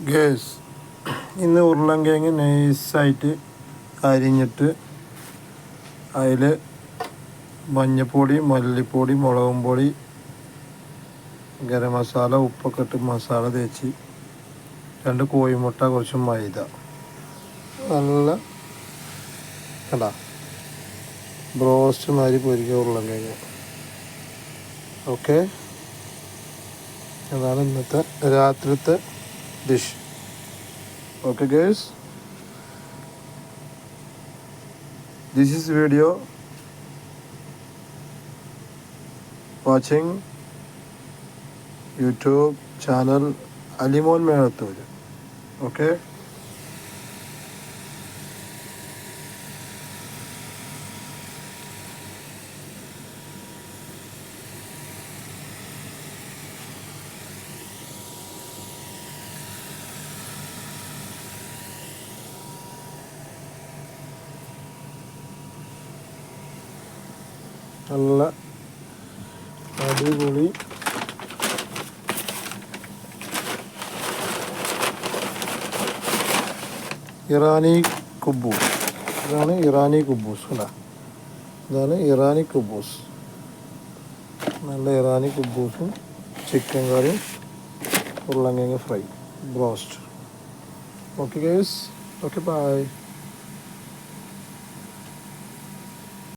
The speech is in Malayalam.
ഗേസ് ഇന്ന് ഉരുളൻകിഴങ്ങ് നൈസായിട്ട് അരിഞ്ഞിട്ട് അതിൽ മഞ്ഞൾപ്പൊടി, മല്ലിപ്പൊടി, മുളകും പൊടി, ഗരം മസാല, ഉപ്പൊക്കെ ഇട്ട് മസാല തേച്ച് 2 കോഴിമുട്ട, കുറച്ച് മൈദ, നല്ല കണ്ടാ ബ്രോസ്റ്റ് മാതിരി പൊരിക്കുക ഉരുളൻകിഴങ്ങ്. ഓക്കെ, അതാണ് ഇന്നത്തെ രാത്രിത്തെ dish. Okay guys, this is video watching YouTube channel Alimon Merathur. Okay, നല്ല അടിപൊളി ഇറാനി കുബൂസ്. ഇതാണ് ഇറാനി കുബൂസ് അല്ല, ഇതാണ് ഇറാനി കുബൂസ്. നല്ല ഇറാനി കുബൂസും ചിക്കൻ കറിയും ഉരുളൻകിഴങ്ങ് fry broast. Okay guys, okay by.